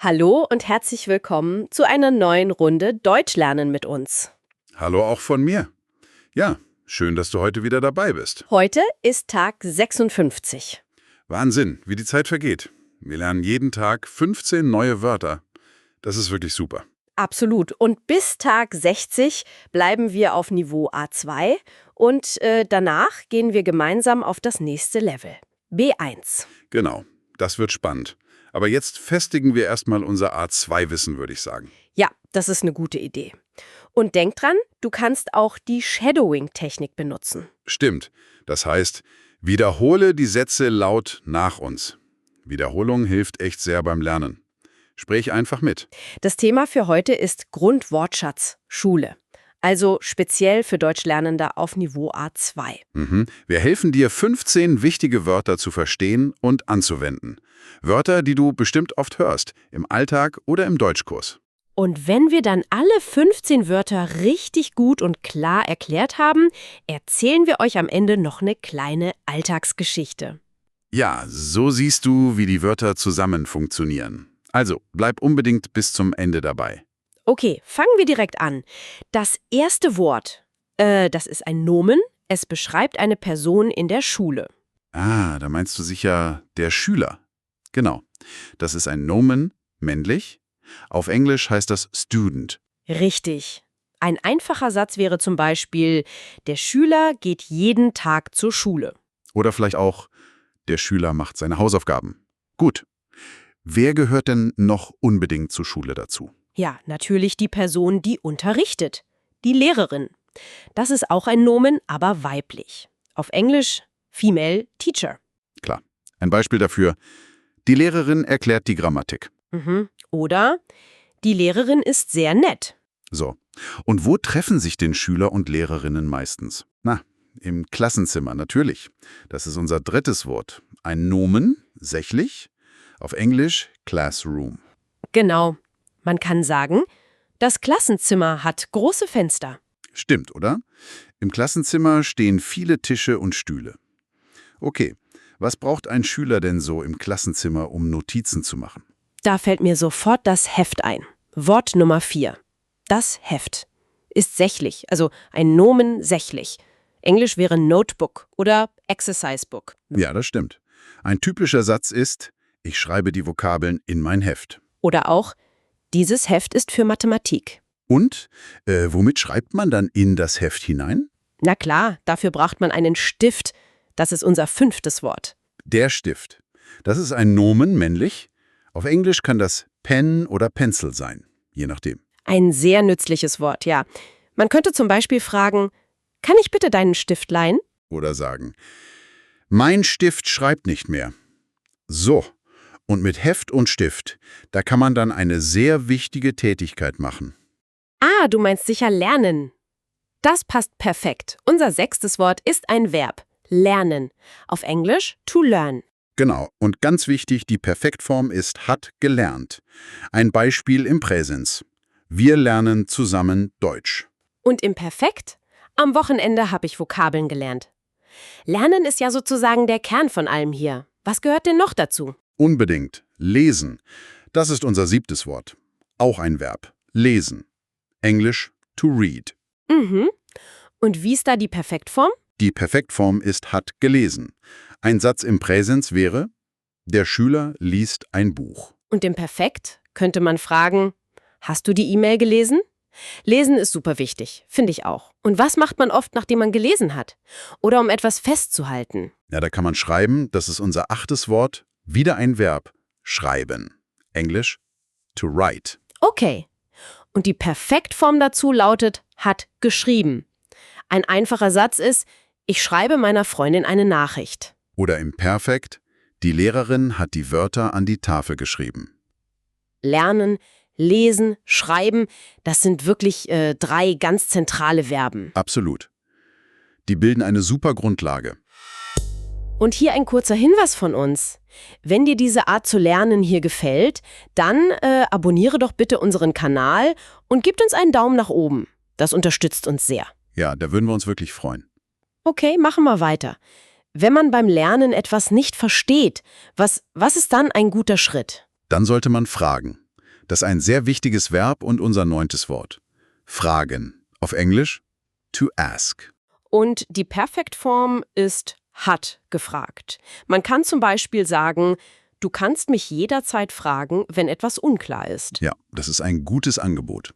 Hallo und herzlich willkommen zu einer neuen Runde Deutsch lernen mit uns. Hallo auch von mir. Ja, schön, dass du heute wieder dabei bist. Heute ist Tag 56. Wahnsinn, wie die Zeit vergeht. Wir lernen jeden Tag 15 neue Wörter. Das ist wirklich super. Absolut. Und bis Tag 60 bleiben wir auf Niveau A2 und danach gehen wir gemeinsam auf das nächste Level. B1. Genau, das wird spannend. Aber jetzt festigen wir erstmal unser A2-Wissen, würde ich sagen. Ja, das ist eine gute Idee. Und denk dran, du kannst auch die Shadowing-Technik benutzen. Stimmt. Das heißt, wiederhole die Sätze laut nach uns. Wiederholung hilft echt sehr beim Lernen. Sprich einfach mit. Das Thema für heute ist Grundwortschatz, Schule. Also speziell für Deutschlernende auf Niveau A2. Wir helfen dir, 15 wichtige Wörter zu verstehen und anzuwenden. Wörter, die du bestimmt oft hörst, im Alltag oder im Deutschkurs. Und wenn wir dann alle 15 Wörter richtig gut und klar erklärt haben, erzählen wir euch am Ende noch eine kleine Alltagsgeschichte. Ja, so siehst du, wie die Wörter zusammen funktionieren. Also, bleib unbedingt bis zum Ende dabei. Okay, fangen wir direkt an. Das erste Wort, das ist ein Nomen. Es beschreibt eine Person in der Schule. Ah, da meinst du sicher der Schüler. Genau. Das ist ein Nomen, männlich. Auf Englisch heißt das Student. Richtig. Ein einfacher Satz wäre zum Beispiel, der Schüler geht jeden Tag zur Schule. Oder vielleicht auch, der Schüler macht seine Hausaufgaben. Gut. Wer gehört denn noch unbedingt zur Schule dazu? Ja, natürlich die Person, die unterrichtet. Die Lehrerin. Das ist auch ein Nomen, aber weiblich. Auf Englisch Female Teacher. Klar. Ein Beispiel dafür. Die Lehrerin erklärt die Grammatik. Oder die Lehrerin ist sehr nett. So. Und wo treffen sich denn Schüler und Lehrerinnen meistens? Na, im Klassenzimmer, natürlich. Das ist unser drittes Wort. Ein Nomen, sächlich. Auf Englisch Classroom. Genau. Man kann sagen, das Klassenzimmer hat große Fenster. Stimmt, oder? Im Klassenzimmer stehen viele Tische und Stühle. Okay, was braucht ein Schüler denn so im Klassenzimmer, um Notizen zu machen? Da fällt mir sofort das Heft ein. Wort Nummer 4. Das Heft ist sächlich, also ein Nomen sächlich. Englisch wäre Notebook oder Exercise Book. Ja, das stimmt. Ein typischer Satz ist, ich schreibe die Vokabeln in mein Heft. Oder auch, dieses Heft ist für Mathematik. Und, womit schreibt man dann in das Heft hinein? Na klar, dafür braucht man einen Stift. Das ist unser 5. Wort. Der Stift. Das ist ein Nomen, männlich. Auf Englisch kann das Pen oder Pencil sein, je nachdem. Ein sehr nützliches Wort, ja. Man könnte zum Beispiel fragen, kann ich bitte deinen Stift leihen? Oder sagen, mein Stift schreibt nicht mehr. So, und mit Heft und Stift, da kann man dann eine sehr wichtige Tätigkeit machen. Ah, du meinst sicher lernen. Das passt perfekt. Unser 6. Wort ist ein Verb. Lernen. Auf Englisch to learn. Genau, und ganz wichtig, die Perfektform ist hat gelernt. Ein Beispiel im Präsens. Wir lernen zusammen Deutsch. Und im Perfekt? Am Wochenende habe ich Vokabeln gelernt. Lernen ist ja sozusagen der Kern von allem hier. Was gehört denn noch dazu? Unbedingt. Lesen. Das ist unser 7. Wort. Auch ein Verb. Lesen. Englisch to read. Und wie ist da die Perfektform? Die Perfektform ist hat gelesen. Ein Satz im Präsens wäre, der Schüler liest ein Buch. Und im Perfekt könnte man fragen, hast du die E-Mail gelesen? Lesen ist super wichtig, finde ich auch. Und was macht man oft, nachdem man gelesen hat? Oder um etwas festzuhalten? Ja, da kann man schreiben, das ist unser 8. Wort, wieder ein Verb, schreiben. Englisch to write. Okay. Und die Perfektform dazu lautet, hat geschrieben. Ein einfacher Satz ist, ich schreibe meiner Freundin eine Nachricht. Oder im Perfekt, die Lehrerin hat die Wörter an die Tafel geschrieben. Lernen, lesen, schreiben, das sind wirklich 3 ganz zentrale Verben. Absolut. Die bilden eine super Grundlage. Und hier ein kurzer Hinweis von uns. Wenn dir diese Art zu lernen hier gefällt, dann abonniere doch bitte unseren Kanal und gib uns einen Daumen nach oben. Das unterstützt uns sehr. Ja, da würden wir uns wirklich freuen. Okay, machen wir weiter. Wenn man beim Lernen etwas nicht versteht, was ist dann ein guter Schritt? Dann sollte man fragen. Das ist ein sehr wichtiges Verb und unser 9. Wort. Fragen. Auf Englisch to ask. Und die Perfektform ist hat gefragt. Man kann zum Beispiel sagen, du kannst mich jederzeit fragen, wenn etwas unklar ist. Ja, das ist ein gutes Angebot.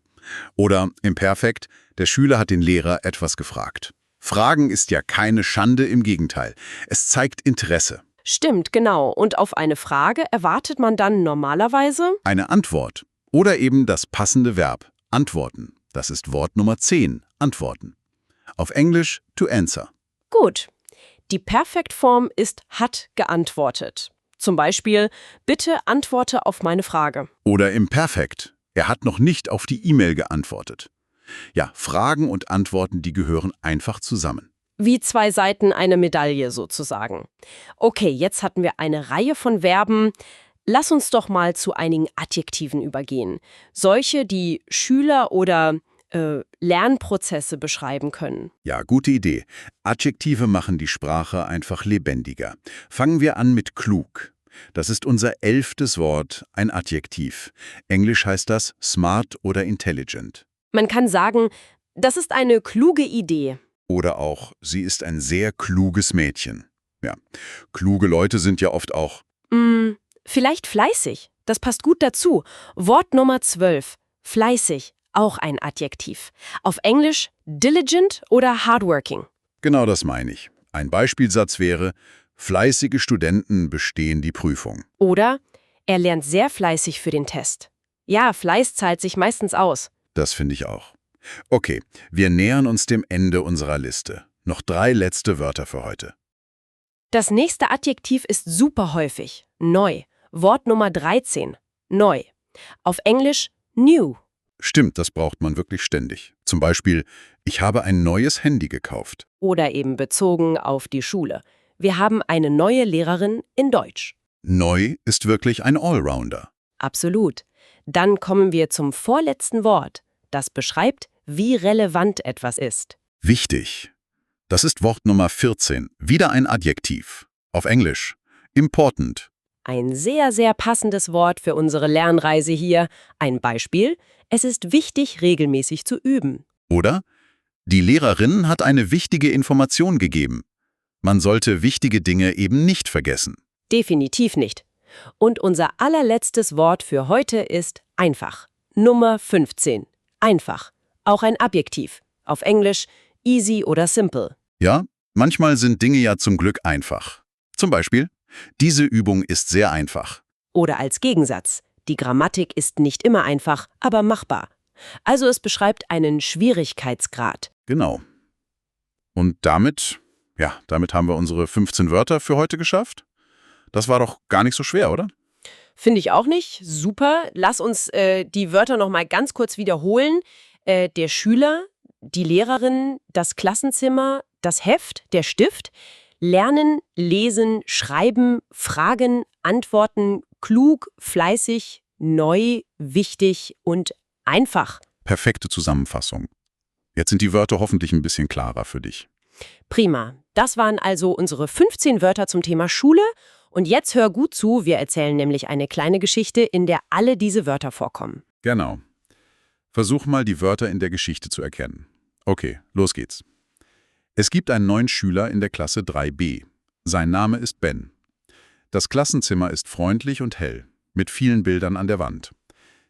Oder im Perfekt, der Schüler hat den Lehrer etwas gefragt. Fragen ist ja keine Schande, im Gegenteil. Es zeigt Interesse. Stimmt, genau. Und auf eine Frage erwartet man dann normalerweise? Eine Antwort. Oder eben das passende Verb. Antworten. Das ist Wort Nummer 10. Antworten. Auf Englisch to answer. Gut. Die Perfektform ist hat geantwortet. Zum Beispiel, bitte antworte auf meine Frage. Oder im Perfekt. Er hat noch nicht auf die E-Mail geantwortet. Ja, Fragen und Antworten, die gehören einfach zusammen. Wie 2 Seiten einer Medaille sozusagen. Okay, jetzt hatten wir eine Reihe von Verben. Lass uns doch mal zu einigen Adjektiven übergehen. Solche, die Schüler oder Lernprozesse beschreiben können. Ja, gute Idee. Adjektive machen die Sprache einfach lebendiger. Fangen wir an mit klug. Das ist unser 11. Wort, ein Adjektiv. Englisch heißt das smart oder intelligent. Man kann sagen, das ist eine kluge Idee. Oder auch, sie ist ein sehr kluges Mädchen. Ja, kluge Leute sind ja oft auch. Vielleicht fleißig. Das passt gut dazu. Wort Nummer 12. Fleißig. Auch ein Adjektiv. Auf Englisch diligent oder hardworking. Genau das meine ich. Ein Beispielsatz wäre, fleißige Studenten bestehen die Prüfung. Oder er lernt sehr fleißig für den Test. Ja, Fleiß zahlt sich meistens aus. Das finde ich auch. Okay, wir nähern uns dem Ende unserer Liste. Noch 3 letzte Wörter für heute. Das nächste Adjektiv ist super häufig. Neu. Wort Nummer 13. Neu. Auf Englisch new. Stimmt, das braucht man wirklich ständig. Zum Beispiel, ich habe ein neues Handy gekauft. Oder eben bezogen auf die Schule. Wir haben eine neue Lehrerin in Deutsch. Neu ist wirklich ein Allrounder. Absolut. Dann kommen wir zum vorletzten Wort. Das beschreibt, wie relevant etwas ist. Wichtig. Das ist Wort Nummer 14. Wieder ein Adjektiv. Auf Englisch. Important. Ein sehr, sehr passendes Wort für unsere Lernreise hier. Ein Beispiel: Es ist wichtig, regelmäßig zu üben. Oder? Die Lehrerin hat eine wichtige Information gegeben. Man sollte wichtige Dinge eben nicht vergessen. Definitiv nicht. Und unser allerletztes Wort für heute ist einfach. Nummer 15. Einfach. Auch ein Adjektiv. Auf Englisch easy oder simple. Ja, manchmal sind Dinge ja zum Glück einfach. Zum Beispiel, diese Übung ist sehr einfach. Oder als Gegensatz. Die Grammatik ist nicht immer einfach, aber machbar. Also es beschreibt einen Schwierigkeitsgrad. Genau. Und damit haben wir unsere 15 Wörter für heute geschafft. Das war doch gar nicht so schwer, oder? Finde ich auch nicht. Super. Lass uns die Wörter noch mal ganz kurz wiederholen. Der Schüler, die Lehrerin, das Klassenzimmer, das Heft, der Stift. Lernen, lesen, schreiben, fragen, antworten, klug, fleißig, neu, wichtig und einfach. Perfekte Zusammenfassung. Jetzt sind die Wörter hoffentlich ein bisschen klarer für dich. Prima. Das waren also unsere 15 Wörter zum Thema Schule. Und jetzt hör gut zu, wir erzählen nämlich eine kleine Geschichte, in der alle diese Wörter vorkommen. Genau. Versuch mal, die Wörter in der Geschichte zu erkennen. Okay, los geht's. Es gibt einen neuen Schüler in der Klasse 3b. Sein Name ist Ben. Das Klassenzimmer ist freundlich und hell, mit vielen Bildern an der Wand.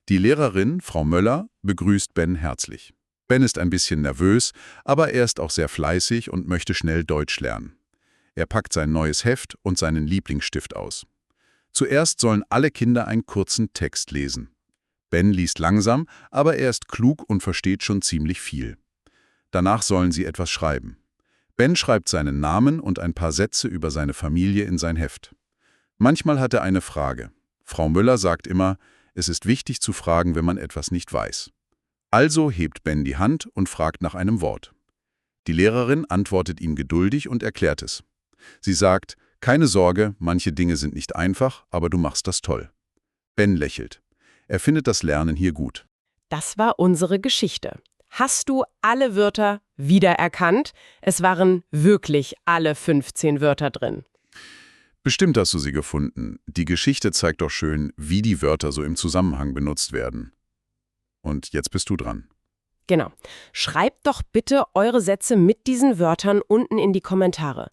Die Lehrerin, Frau Möller, begrüßt Ben herzlich. Ben ist ein bisschen nervös, aber er ist auch sehr fleißig und möchte schnell Deutsch lernen. Er packt sein neues Heft und seinen Lieblingsstift aus. Zuerst sollen alle Kinder einen kurzen Text lesen. Ben liest langsam, aber er ist klug und versteht schon ziemlich viel. Danach sollen sie etwas schreiben. Ben schreibt seinen Namen und ein paar Sätze über seine Familie in sein Heft. Manchmal hat er eine Frage. Frau Müller sagt immer, es ist wichtig zu fragen, wenn man etwas nicht weiß. Also hebt Ben die Hand und fragt nach einem Wort. Die Lehrerin antwortet ihm geduldig und erklärt es. Sie sagt, keine Sorge, manche Dinge sind nicht einfach, aber du machst das toll. Ben lächelt. Er findet das Lernen hier gut. Das war unsere Geschichte. Hast du alle Wörter wiedererkannt? Es waren wirklich alle 15 Wörter drin. Bestimmt hast du sie gefunden. Die Geschichte zeigt doch schön, wie die Wörter so im Zusammenhang benutzt werden. Und jetzt bist du dran. Genau. Schreibt doch bitte eure Sätze mit diesen Wörtern unten in die Kommentare.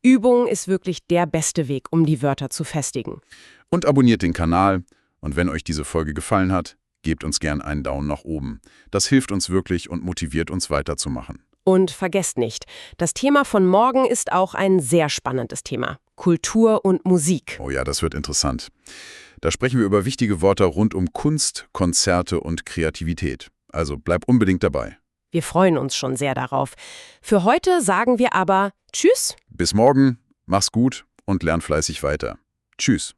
Übung ist wirklich der beste Weg, um die Wörter zu festigen. Und abonniert den Kanal. Und wenn euch diese Folge gefallen hat, gebt uns gern einen Daumen nach oben. Das hilft uns wirklich und motiviert uns weiterzumachen. Und vergesst nicht, das Thema von morgen ist auch ein sehr spannendes Thema. Kultur und Musik. Oh ja, das wird interessant. Da sprechen wir über wichtige Wörter rund um Kunst, Konzerte und Kreativität. Also bleib unbedingt dabei. Wir freuen uns schon sehr darauf. Für heute sagen wir aber Tschüss. Bis morgen, mach's gut und lern fleißig weiter. Tschüss.